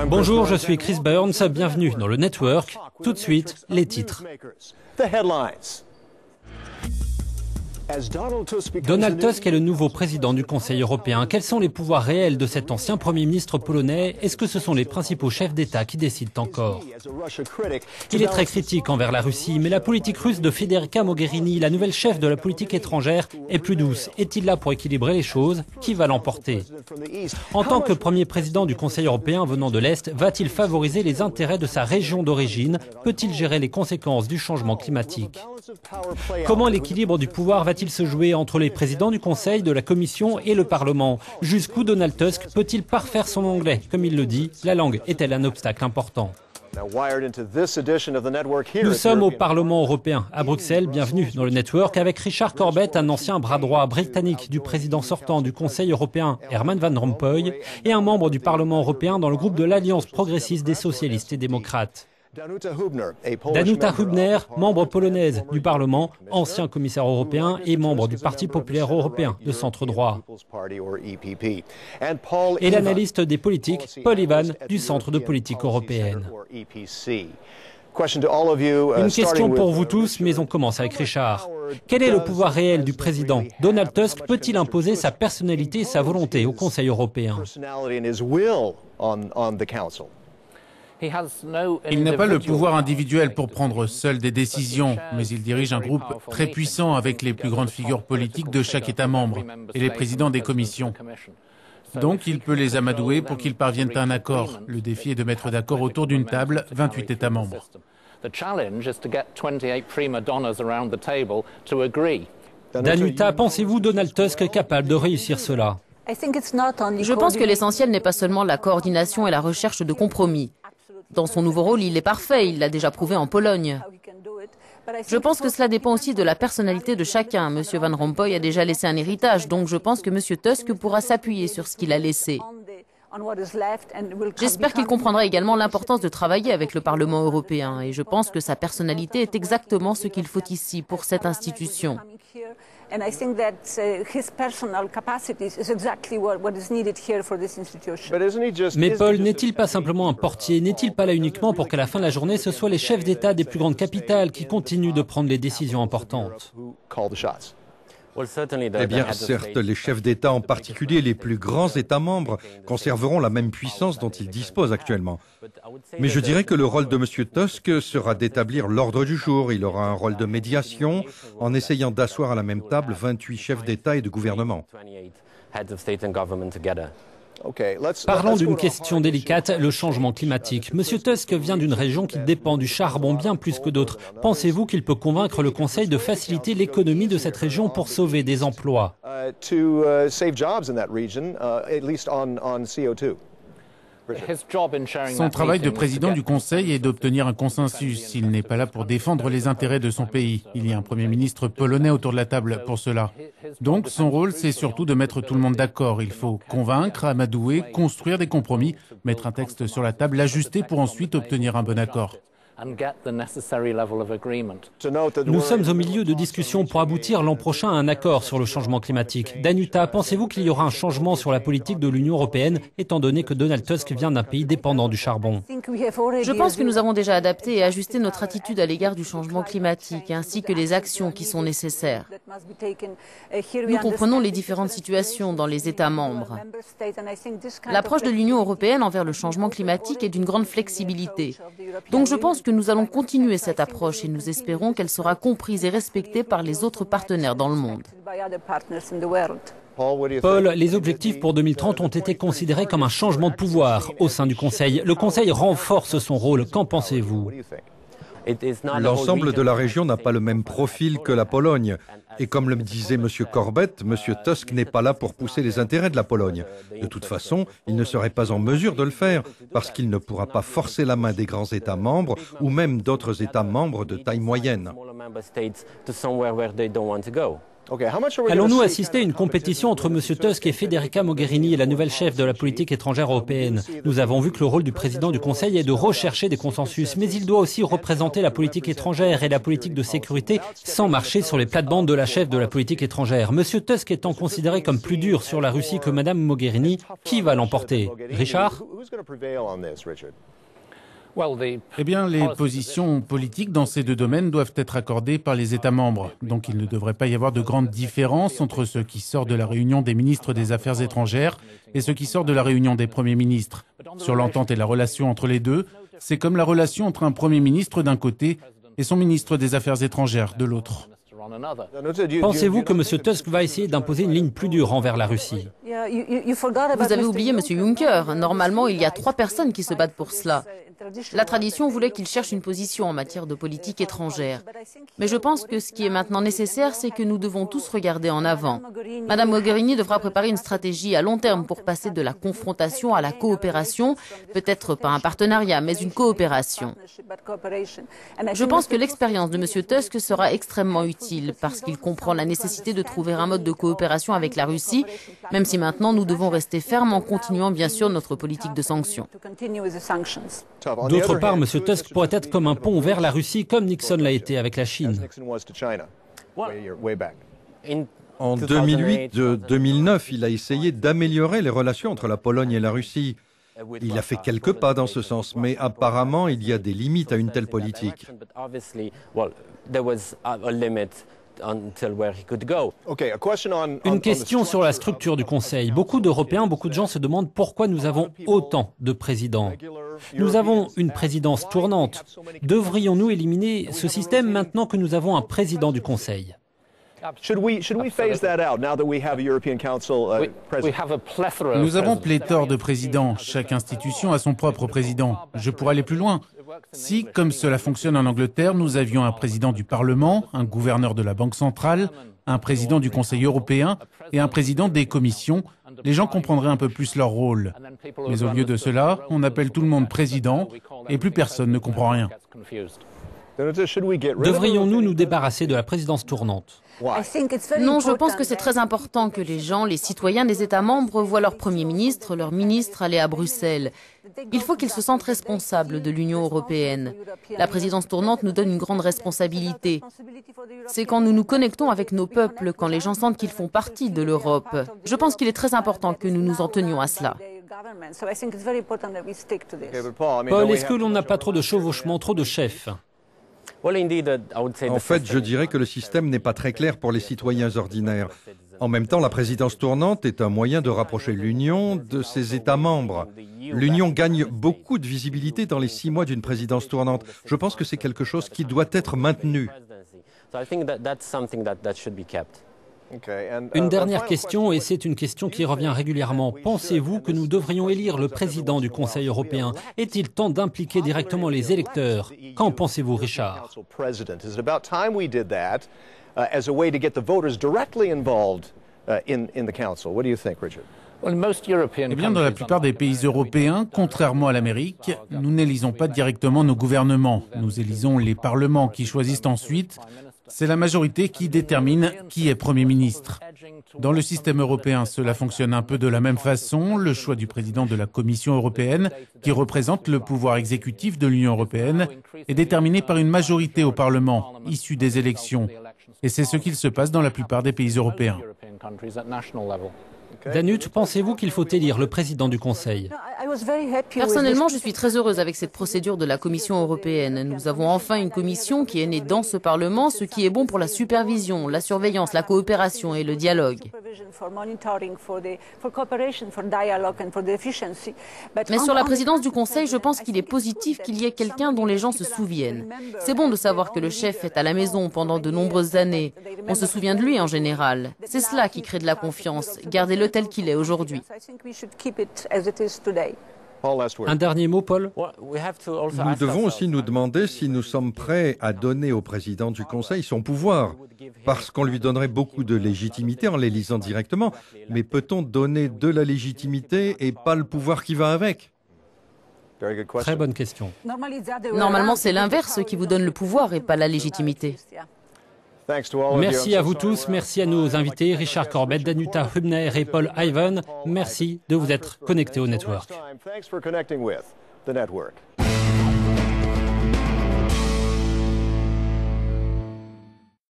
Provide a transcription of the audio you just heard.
Bonjour, je suis Chris Burns, bienvenue dans le Network. Tout de suite, les titres. Donald Tusk est le nouveau président du Conseil européen. Quels sont les pouvoirs réels de cet ancien Premier ministre polonais? Est-ce que ce sont les principaux chefs d'État qui décident encore? Il est très critique envers la Russie, mais la politique russe de Federica Mogherini, la nouvelle chef de la politique étrangère, est plus douce. Est-il là pour équilibrer les choses? Qui va l'emporter? En tant que premier président du Conseil européen venant de l'Est, va-t-il favoriser les intérêts de sa région d'origine? Peut-il gérer les conséquences du changement climatique? Comment l'équilibre du pouvoir va-t-il se jouer entre les présidents du Conseil, de la Commission et le Parlement? Jusqu'où Donald Tusk peut-il parfaire son anglais? Comme il le dit, la langue est-elle un obstacle important? Nous sommes au Parlement européen, à Bruxelles. Bienvenue dans le Network avec Richard Corbett, un ancien bras droit britannique du président sortant du Conseil européen, Herman Van Rompuy, et un membre du Parlement européen dans le groupe de l'Alliance progressiste des socialistes et démocrates. Danuta Hübner, membre polonaise du Parlement, ancien commissaire européen et membre du Parti populaire européen de centre-droit. Et l'analyste des politiques, Paul Ivan, du Centre de politique européenne. Une question pour vous tous, mais on commence avec Richard. Quel est le pouvoir réel du président? Donald Tusk peut-il imposer sa personnalité et sa volonté au Conseil européen? Il n'a pas le pouvoir individuel pour prendre seul des décisions, mais il dirige un groupe très puissant avec les plus grandes figures politiques de chaque État membre et les présidents des commissions. Donc il peut les amadouer pour qu'ils parviennent à un accord. Le défi est de mettre d'accord autour d'une table 28 États membres. Danuta, pensez-vous Donald Tusk capable de réussir cela? Je pense que l'essentiel n'est pas seulement la coordination et la recherche de compromis. Dans son nouveau rôle, il est parfait, il l'a déjà prouvé en Pologne. Je pense que cela dépend aussi de la personnalité de chacun. M. Van Rompuy a déjà laissé un héritage, donc je pense que M. Tusk pourra s'appuyer sur ce qu'il a laissé. J'espère qu'il comprendra également l'importance de travailler avec le Parlement européen et je pense que sa personnalité est exactement ce qu'il faut ici pour cette institution. Mais Paul, n'est-il pas simplement un portier? N'est-il pas là uniquement pour qu'à la fin de la journée, ce soit les chefs d'État des plus grandes capitales qui continuent de prendre les décisions importantes? Eh bien, certes, les chefs d'État, en particulier les plus grands États membres, conserveront la même puissance dont ils disposent actuellement. Mais je dirais que le rôle de M. Tusk sera d'établir l'ordre du jour. Il aura un rôle de médiation en essayant d'asseoir à la même table 28 chefs d'État et de gouvernement. Parlons d'une question délicate, le changement climatique. Monsieur Tusk vient d'une région qui dépend du charbon bien plus que d'autres. Pensez-vous qu'il peut convaincre le Conseil de faciliter l'économie de cette région pour sauver des emplois? Son travail de président du Conseil est d'obtenir un consensus. Il n'est pas là pour défendre les intérêts de son pays. Il y a un Premier ministre polonais autour de la table pour cela. Donc son rôle, c'est surtout de mettre tout le monde d'accord. Il faut convaincre, amadouer, construire des compromis, mettre un texte sur la table, l'ajuster pour ensuite obtenir un bon accord. Nous sommes au milieu de discussions pour aboutir l'an prochain à un accord sur le changement climatique. Danuta, pensez-vous qu'il y aura un changement sur la politique de l'Union européenne, étant donné que Donald Tusk vient d'un pays dépendant du charbon? Je pense que nous avons déjà adapté et ajusté notre attitude à l'égard du changement climatique, ainsi que les actions qui sont nécessaires. Nous comprenons les différentes situations dans les États membres. L'approche de l'Union européenne envers le changement climatique est d'une grande flexibilité. Donc je pense que nous allons continuer cette approche et nous espérons qu'elle sera comprise et respectée par les autres partenaires dans le monde. Paul, les objectifs pour 2030 ont été considérés comme un changement de pouvoir au sein du Conseil. Le Conseil renforce son rôle. Qu'en pensez-vous? L'ensemble de la région n'a pas le même profil que la Pologne. Et comme le disait M. Corbett, M. Tusk n'est pas là pour pousser les intérêts de la Pologne. De toute façon, il ne serait pas en mesure de le faire, parce qu'il ne pourra pas forcer la main des grands États membres ou même d'autres États membres de taille moyenne. Allons-nous assister à une compétition entre M. Tusk et Federica Mogherini, la nouvelle chef de la politique étrangère européenne? Nous avons vu que le rôle du président du Conseil est de rechercher des consensus, mais il doit aussi représenter la politique étrangère et la politique de sécurité sans marcher sur les plates-bandes de la chef de la politique étrangère. M. Tusk étant considéré comme plus dur sur la Russie que Mme Mogherini, qui va l'emporter? Richard? Eh bien, les positions politiques dans ces deux domaines doivent être accordées par les États membres. Donc il ne devrait pas y avoir de grande différence entre ce qui sort de la réunion des ministres des Affaires étrangères et ce qui sort de la réunion des premiers ministres. Sur l'entente et la relation entre les deux, c'est comme la relation entre un premier ministre d'un côté et son ministre des Affaires étrangères de l'autre. Pensez-vous que M. Tusk va essayer d'imposer une ligne plus dure envers la Russie? Vous avez oublié M. Juncker. Normalement, il y a 3 personnes qui se battent pour cela. La tradition voulait qu'il cherche une position en matière de politique étrangère. Mais je pense que ce qui est maintenant nécessaire, c'est que nous devons tous regarder en avant. Mme Mogherini devra préparer une stratégie à long terme pour passer de la confrontation à la coopération, peut-être pas un partenariat, mais une coopération. Je pense que l'expérience de M. Tusk sera extrêmement utile parce qu'il comprend la nécessité de trouver un mode de coopération avec la Russie, même si maintenant nous devons rester fermes en continuant bien sûr notre politique de sanctions. D'autre part, M. Tusk pourrait être comme un pont vers la Russie, comme Nixon l'a été avec la Chine. En 2008-2009, il a essayé d'améliorer les relations entre la Pologne et la Russie. Il a fait quelques pas dans ce sens, mais apparemment, il y a des limites à une telle politique. Une question sur la structure du Conseil. Beaucoup d'Européens, beaucoup de gens se demandent pourquoi nous avons autant de présidents. Nous avons une présidence tournante. Devrions-nous éliminer ce système maintenant que nous avons un président du Conseil? Nous avons pléthore de présidents. Chaque institution a son propre président. Je pourrais aller plus loin. Si, comme cela fonctionne en Angleterre, nous avions un président du Parlement, un gouverneur de la Banque centrale, un président du Conseil européen et un président des commissions, les gens comprendraient un peu plus leur rôle. Mais au lieu de cela, on appelle tout le monde président et plus personne ne comprend rien. Devrions-nous nous débarrasser de la présidence tournante? Non, je pense que c'est très important que les gens, les citoyens des États membres voient leur Premier ministre, leur ministre aller à Bruxelles. Il faut qu'ils se sentent responsables de l'Union européenne. La présidence tournante nous donne une grande responsabilité. C'est quand nous nous connectons avec nos peuples, quand les gens sentent qu'ils font partie de l'Europe. Je pense qu'il est très important que nous nous en tenions à cela. Paul, est-ce que l'on n'a pas trop de chevauchements, trop de chefs? En fait, je dirais que le système n'est pas très clair pour les citoyens ordinaires. En même temps, la présidence tournante est un moyen de rapprocher l'Union de ses États membres. L'Union gagne beaucoup de visibilité dans les 6 mois d'une présidence tournante. Je pense que c'est quelque chose qui doit être maintenu. Une dernière question, et c'est une question qui revient régulièrement. Pensez-vous que nous devrions élire le président du Conseil européen? Est-il temps d'impliquer directement les électeurs? Qu'en pensez-vous, Richard? Eh bien, dans la plupart des pays européens, contrairement à l'Amérique, nous n'élisons pas directement nos gouvernements. Nous élisons les parlements qui choisissent ensuite. C'est la majorité qui détermine qui est Premier ministre. Dans le système européen, cela fonctionne un peu de la même façon. Le choix du président de la Commission européenne, qui représente le pouvoir exécutif de l'Union européenne, est déterminé par une majorité au Parlement, issue des élections. Et c'est ce qu'il se passe dans la plupart des pays européens. Danut, pensez-vous qu'il faut élire le président du Conseil? Personnellement, je suis très heureuse avec cette procédure de la Commission européenne. Nous avons enfin une commission qui est née dans ce Parlement, ce qui est bon pour la supervision, la surveillance, la coopération et le dialogue. Mais sur la présidence du Conseil, je pense qu'il est positif qu'il y ait quelqu'un dont les gens se souviennent. C'est bon de savoir que le chef est à la maison pendant de nombreuses années. On se souvient de lui en général. C'est cela qui crée de la confiance. Gardez-le tel qu'il est aujourd'hui. Un dernier mot, Paul? Nous devons aussi nous demander si nous sommes prêts à donner au président du Conseil son pouvoir, parce qu'on lui donnerait beaucoup de légitimité en l'élisant directement. Mais peut-on donner de la légitimité et pas le pouvoir qui va avec? Très bonne question. Normalement, c'est l'inverse qui vous donne le pouvoir et pas la légitimité. Merci à vous tous, merci à nos invités, Richard Corbett, Danuta Hübner et Paul Ivan. Merci de vous être connectés au Network.